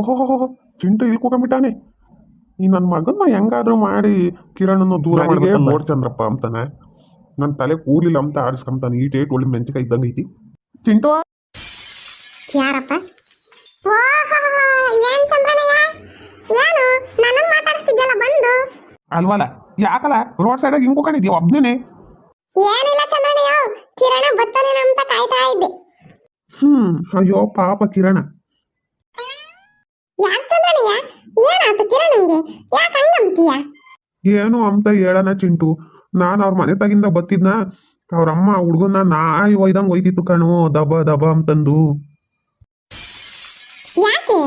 ಓಹೋ, ಚಿಂಟು ಇಲ್ಲಿ ಕೂಕೊಂಡ್ಬಿಟ್ಟಾನೆ. ಈ ನನ್ನ ಮಗನ್ನ ಹೆಂಗಾದ್ರೂ ಮಾಡಿ ಕಿರಣನ್ನು ದೂರ ಮಾಡಿಗೆ ಬೋರ್ ಚಂದ್ರಪ್ಪ ಅಂತಾನೆ. ನನ್ನ ತಲೆ ಕೂಲಿಲ್ಲ ಅಂತ ಆಡಿಸ್ಕೊಂತಾನೆ. ಈ ಡೇಟ್ ಒಳ್ಳೆ ಮೆಂಚಿಕಾಯಿ ಇದ್ದಂಗೆ ಐತಿ. ಚಿಂಟು ಯಾರಪ್ಪ? ಏನ್ ಚಂದ್ರನಯ್ಯ, ಏನು ನನ್ನ ಮಾತಾಡ್ತಿದ್ಯಲ್ಲ ಬಂದು? ಅಲ್ವಲ್ಲ, ಯಾಕಲ್ಲ ರೋಡ್ ಸೈಡಾಗ ಹಿಂಗ್ ಕೂಕೊಂಡಿದ್ಯಾ ಒಬ್ನೇ? ಏನಿಲ್ಲ ಚಂದ್ರನಯ್ಯ, ಕಿರಣ ಬತ್ತಾನೇನ ಅಂತ ಕಾಯ್ತಾ ಇದ್ದೆ. ಅಯ್ಯೋ ಪಾಪ ಕಿರಣ. ಯಾಕೆ ಚಂದ್ರನಯ್ಯ, ಏನಾಯ್ತು ಕಿರಣಂಗೆ? ಯಾಕೆ ಹಂಗಂತೀಯ? ಏನು ಅಂತ ಹೇಳನ ಚಿಂಟು. ನಾನು ಅವ್ರ ಮನೆ ತಗಿಂದ ಬತ್ತಿದ್ನ, ಅವ್ರಮ್ಮ ಹುಡುಗನ ನಾಯಿ ಒಯ್ದಂಗೆ ಒಯ್ದಿತ್ತು ಕಣು, ದಬ ದಬ ಅಂತಂದು. ಯಾಕೆ?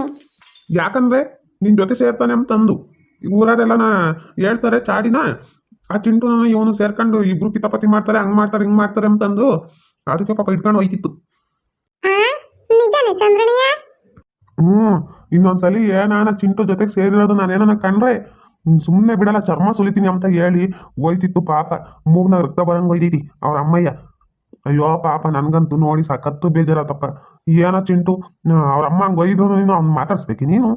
ಯಾಕಂದ್ರೆ ನಿನ್ ಜೊತೆ ಸೇರ್ತಾನೆ ಅಂತಂದು. ಊರರೆಲ್ಲ ಹೇಳ್ತಾರೆ ಚಾಡಿನ, ಆ ಚಿಂಟುನ ಇವನು ಸೇರ್ಕೊಂಡು ಇಬ್ರು ಕಿತಾಪತಿ ಮಾಡ್ತಾರೆ, ಹಂಗ್ ಮಾಡ್ತಾರೆ ಹಿಂಗ್ ಮಾಡ್ತಾರೆ ಅಂತಂದು. ಅದಕ್ಕೆ ಪಾಪ ಇಟ್ಕೊಂಡು ಹೋಯ್ತಿತ್ತು. ನಿಜನೇ ಚಂದ್ರನಯ್ಯ? ಇನ್ನೊಂದ್ಸಲಿ ಏನಾನ ಚಿಂಟು ಜೊತೆಗೆ ಸೇರಿರೋದು ನಾನೇನ ಕಂಡ್ರೆ ಸುಮ್ಮನೆ ಬಿಡಲ್ಲ, ಚರ್ಮ ಸುಲಿತೀನಿ ಅಂತ ಹೇಳಿ ಹೋಯ್ತಿತ್ತು ಪಾಪ. ಮೂಗ್ನಾಗ ರಕ್ತ ಬರಂಗ್ ಒಯ್ದೈತಿ ಅವ್ರ ಅಮ್ಮಯ್ಯ. ಅಯ್ಯೋ ಪಾಪ, ನನ್ಗಂತೂ ನೋಡಿ ಸಖತ್ತು ಬೇಜಾರತ್ತಪ್ಪ. ಏನ ಚಿಂಟು, ಅವ್ರ ಅಮ್ಮ ಹಂಗೆ ಒಯ್ದ್ರು ಅವ್ನು ಮಾತಾಡ್ಸ್ಬೇಕು ನೀನು.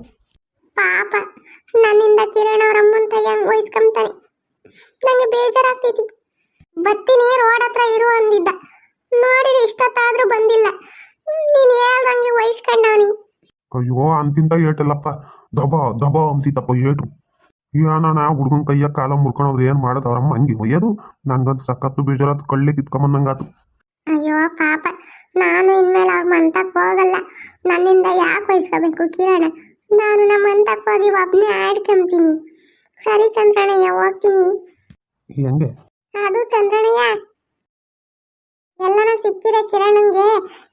ಪಾಪ, ನನ್ನಿಂದ ಕಿರಣ ಅವ್ರ ಅಮ್ಮನ ಕೈಗೆ ಹಂಗೆ ವಹಿಸ್ಕೊಂತಾನೆ. ನಂಗೆ ಬೇಜಾರಾಗ್ತೈತಿ. ಬತ್ತೀನಿ ರೋಡ್ ಹತ್ರ ಇರು ಅಂದಿದ್ದ, ನೋಡಿದ್ರೆ ಇಷ್ಟೊತ್ತಾದ್ರೂ ಬಂದಿಲ್ಲ. ನೀನ್ ಹೇಳ್ದಂಗೆ ವಹಿಸ್ಕೊಂಡವನಿ. ಅಯ್ಯೋ ಅಂತಿಂತ ಏಟಲ್ಲಪ್ಪ, ದಬ ದಬ ಅಂತಿತ್ತಪ್ಪ ಏಟು. ಏನಾನ ಹುಡುಗನ ಕೈಯ ಕಾಲ ಮುರ್ಕೊಂಡೋದ್ರೆ ಏನ್ ಮಾಡೋದು, ಅವ್ರಮ್ಮ ಹಂಗೆ ಒಯ್ಯೋದು. ನನ್ಗಂತೂ ಸಖತ್ತು ಬೇಜಾರತ್ತು, ಕಳ್ಳೆ ಕಿತ್ಕೊಂಬಂದಂಗಾತು. ಅಯ್ಯೋ ಪಾಪ, ನಾನು ಇನ್ಮೇಲೆ ಅವ್ರ ಮಂತಕ್ಕೆ ಹೋಗಲ್ಲ. ನನ್ನಿಂದ ಯಾಕೆ ವಹಿಸ್ಕೋಬೇಕು ಕಿರಣ? ನಾನು ನಮ್ಮ ಮಂತಕ್ಕೆ ಹೋಗಿ ಒಬ್ಬನೇ ಆಡ್ಕೊಂತೀನಿ. ಸರಿ ಚಂದ್ರನಯ್ಯ, ಹೋಗ್ತೀನಿ. ಹೆಂಗೆ? ಅದು ಚಂದ್ರನಯ್ಯ, ಎಲ್ಲನ ಸಿಕ್ಕಿದೆ ಕಿರಣಂಗೆ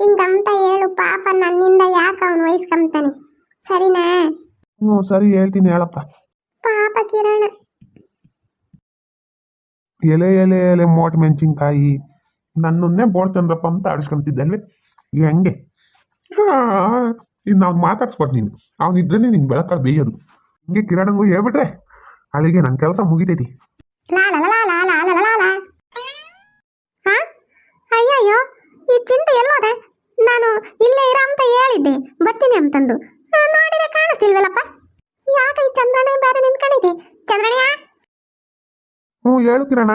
ಹಿಂಗಂತ ಹೇಳು. ಪಾಪ, ನನ್ನಿಂದ ಯಾಕೆ ಅವನು ವಹಿಸ್ಕೊಂತಾನೆ, ಸರಿನಾ? ಸರಿ ಹೇಳ್ತೀನಿ ಹೇಳಪ್ಪ. ಪಾಪ ಕಿರಣ. ಎಲೆ ಎಲೆ ಎಲೆ ಮೋಟ್ ಮೆಣಸಿನ್ಕಾಯಿ, ನನ್ನನ್ನೇ ಬೋಳ್ ಚಂದ್ರಪ್ಪ ಅಂತ ಆಡಿಸ್ಕೊಂತಿದ್ದಲ್ವೇ? ಹೆಂಗೆ? ಇನ್ನು ಅವ್ನು ಮಾತಾಡ್ಸ್ಕೊಟ್ ನೀನು. ಅವನಿದ್ರೇನೆ ನೀನು ಬೆಳಕಾಳು ಬೇಯೋದು. ಹಿಂಗೆ ಕಿರಣಂಗೂ ಹೇಳ್ಬಿಟ್ರೆ ಅಲ್ಲಿಗೆ ನನ್ನ ಕೆಲಸ ಮುಗಿತೈತಿ. ಅಯ್ಯಯ್ಯೋ, ಈ ಚಿಂಟು ಎಲ್ಲೋದೆ? ನಾನು ಇಲ್ಲೇ ಇರ ಅಂತ ಹೇಳಿದ್ದೆ, ಬರ್ತೀನಿ ಅಂತಂದು. ನೋಡಿದ್ರೆ ಕಾಣಿಸ್ತಿಲ್ವಲ್ಲಪ್ಪ. ಯಾಕೆ ಈ ಚಂದ್ರಣ್ಣ ಬೇರೆ ನಿಂತ್ಕೊಂಡಿದ್ದೆ? ಚಂದ್ರಣ್ಯ, ಹೇಳು ಕಿರಣ.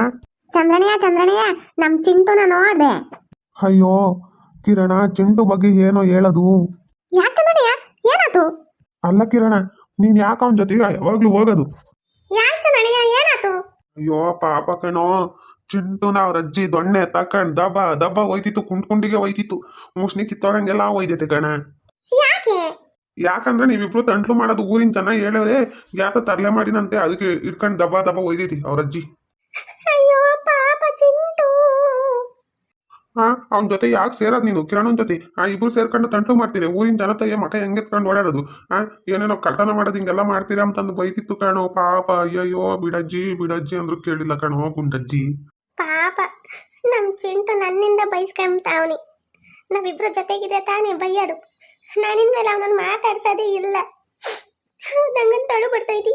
ಚಂದ್ರಣ್ಯ, ನಮ್ ಚಿಂಟುನ ನೋಡ್ದೆ. ಅಯ್ಯೋ ಕಿರಣ, ಚಿಂಟು ಬಗ್ಗೆ ಏನೋ ಹೇಳೋದು. ಯಾಕೆ ಚಂದ್ರಣ್ಯ, ಏನಾಯ್ತು? ಅಲ್ಲ ಕಿರಣ, ನೀನ್ ಯಾಕೆ ಅವನ ಜೊತೆಗೆ ಯಾವಾಗ್ಲೂ ಹೋಗೋದು? ಯಾಕೆ ಚಂದ್ರಣ್ಯ, ಏನಾಯ್ತು? ಅಯ್ಯೋ ಪಾಪ ಕಣೋ, ಚಿಂಟುನ ಅವ್ರ ಅಜ್ಜಿ ದೊಣ್ಣೆ ತಕೊಂಡ್ ದಬ ದಬ ಒಯ್ತಿತ್ತು, ಕುಂಡ್ಕುಂಡಿಗೆ ಒಯ್ತಿತ್ತು. ಮುಷ್ಣಿ ಕಿತ್ತೋರಂಗೆಲ್ಲ ಒಯ್ದೈತೆ ಕಣ. ಯಾಕೆ? ಯಾಕಂದ್ರೆ ನೀವಿಬ್ರು ತಂಟ್ಲು ಮಾಡೋದು ಊರಿನ ಜನ ಹೇಳಿದ್ರೆ ಯಾಕ ತರ್ಲೆ ಮಾಡಿನಂತೆ, ಅದಕ್ಕೆ ಇಟ್ಕೊಂಡು ದಬ ದಬ ಒಯ್ದೈತಿ ಅವ್ರ ಅಜ್ಜಿ. ಅಯ್ಯೋ ಪಾಪ ಚಿಂಟು. ಅವನ ಜೊತೆ ಯಾಕೆ ಸೇರೋದು ನೀನು? ಕಿರಣನ್ ಜೊತೆ ಇಬ್ರು ಸೇರ್ಕೊಂಡು ತಂಟ್ಲು ಮಾಡ್ತೀರಿ, ಊರಿನ ಜನತೆಗೆ ಮಕ ಹೆಂಗೆತ್ಕೊಂಡು ಓಡಾಡೋದು. ಏನೇನೋ ಕಳ್ತನ ಮಾಡೋದು ಹಿಂಗೆಲ್ಲ ಮಾಡ್ತೀರಾ ಅಂತಂದು ಬೈತಿತ್ತು ಕಣೋ ಪಾಪ. ಅಯ್ಯಯ್ಯೋ ಬಿಡಜ್ಜಿ ಬಿಡಜ್ಜಿ ಅಂದ್ರು ಕೇಳಿಲ್ಲ ಕಣೋ ಗುಂಡಜ್ಜಿ. ಪಾಪ, ನಮ್ ಚಿಂಟು ನನ್ನಿಂದ ಬೈಸ್ಕೊಂತಾವನಿ. ನಾವಿಬ್ರು ಜೊತೆಗಿದೆ ತಾನೇ ಬೈಯೋದು. ನಾನಿನ್ಮೇಲೆ ಅವನನ್ನು ಮಾತಾಡ್ಸೋದೇ ಇಲ್ಲ. ನಂಗಂತ ಅಳು ಬರ್ತೈತಿ.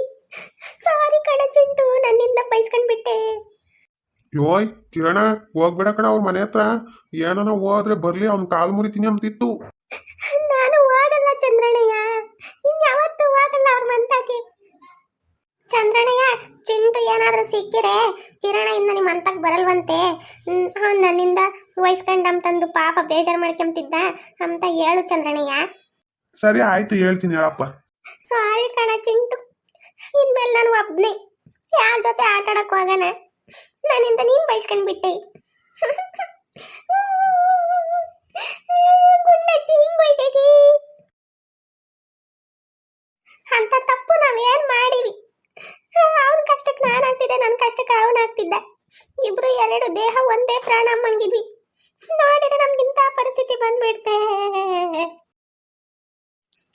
ಸಾರಿ ಕಣ ಚಿಂಟು, ನನ್ನಿಂದ ಬೈಸ್ಕೊಂಡ್ಬಿಟ್ಟೆ. ಯೋಯ್ ಕಿರಣ, ಹೋಗ್ಬೇಡ ಕಣ ಅವ್ರ ಮನೆ ಹತ್ರ. ಏನೋ ಹೋದ್ರೆ ಬರ್ಲಿ, ಅವ್ನ ಕಾಲು ಮುರಿತೀನಿ ಅಂತಿತ್ತು. ನಾನು ಹೋಗಲ್ಲ ಚಂದ್ರಣ್ಣಯ್ಯ, ಇನ್ಯಾವತ್ತೂ ಹೋಗಲ್ಲ ಅವ್ರ ಮಂತಕ್ಕೆ. ಚಂದ್ರಣ್ಣಯ್ಯ, ಚಿಂಟು ಏನಾದ್ರೂ ಸಿಕ್ಕಿರೆ ಕಿರಣ ಇಂದ ನಿಮ್ಮ ಮಂತಕ್ಕೆ ಬರಲ್ವಂತೆ. ಅವ್ನು ನನ್ನಿಂದ ವಹಿಸ್ಕೊಂಡಂತಂದು ಪಾಪ ಬೇಜಾರು ಮಾಡ್ಕೊಂತಿದ್ದ ಅಂತ ಹೇಳು ಚಂದ್ರಣ್ಣಯ್ಯ. ಸರಿ ಆಯ್ತು, ಹೇಳ್ತೀನಿ ಹೇಳಪ್ಪ. ಸಾರಿ ಕಣ ಚಿಂಟು, ಇನ್ಮೇಲೆ ನಾನು ಒಬ್ನೇ ಯಾರ ಜೊತೆ ಆಟ ಆಡಕ್ ಹೋಗಣ. ನನ್ನಿಂದ ನೀನ್ ಬಯಸ್ಕೊಂಡ್ಬಿಟ್ಟೆ. ಗುಂಡಜ್ಜಿ ಹಿಂಗೋಯ್ತೈತಿ ಅಂತ ತಪ್ಪು ನಾವೇನ್ ಮಾಡಿವಿ? ಅವನ ಕಷ್ಟಕ್ಕೆ ನಾನು ಆಗ್ತಿದ್ದೆ, ನನ್ನ ಕಷ್ಟಕ್ಕೆ ಅವನಾಗ್ತಿದ್ದ. ಇಬ್ರು ಎರಡು ದೇಹ ಒಂದೇ ಪ್ರಾಣ ಮಂಗಿದ್ವಿ. ನೋಡಿದ್ರೆ ನಮ್ಗಿಂತ ಪರಿಸ್ಥಿತಿ ಬಂದ್ಬಿಡ್ತೆ.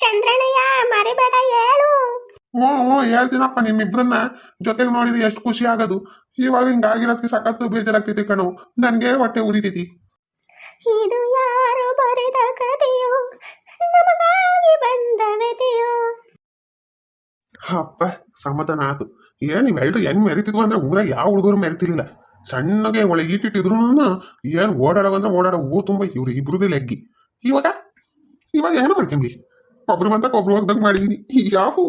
ಚಂದ್ರಣ್ಣಯ್ಯ, ಮರಿಬೇಡ ಹೇಳು. ಹೇಳ್ತೀನಪ್ಪ. ನಿಮ್ಮಿಬ್ರನ್ನ ಜೊತೆಗೆ ನೋಡಿದ್ರೆ ಎಷ್ಟು ಖುಷಿ ಆಗೋದು. ಇವಾಗ ಹಿಂಗಾಗಿರೋದಕ್ಕೆ ಸಖತ್ತು ಬೇಜಾರಾಗ್ತೈತಿ ಕಣವು. ನನ್ಗೆ ಹೊಟ್ಟೆ ಉರಿತೈತಿ. ಇದು ಯಾರು ಬರೆದ ಕಥೆಯೋ, ನಮಗಾಗಿ ಬಂದ ವ್ಯಥೆಯೋ. ಅಪ್ಪ ಸಮಾಧಾನ ಆತು. ಏನ್ ಇವೆಲ್ರು ಹೆಂಗ್ ಮೆರಿತಿದ್ವು ಅಂದ್ರೆ ಊರಾಗ ಯಾವ ಹುಡುಗರು ಮೆರಿತಿರ್ಲಿಲ್ಲ. ಸಣ್ಣಗೆ ಒಳಗೆ ಈಟಿಟ್ಟಿದ್ರು ಏನ್ ಓಡಾಡೋ ಅಂದ್ರೆ ಓಡಾಡೋ ಊರು ತುಂಬ ಇವ್ರು ಇಬ್ರದೇ ಲೆಗ್ಗಿ. ಇವಾಗ ಏನೋ ಮಾಡ್ಕೊಂಬಿ. ಒಬ್ರು ಮಂತಕ್ಕೆ ಒಬ್ರು ಹೋಗ್ದಂಗೆ ಮಾಡಿದೀನಿ ಯಾಹೂ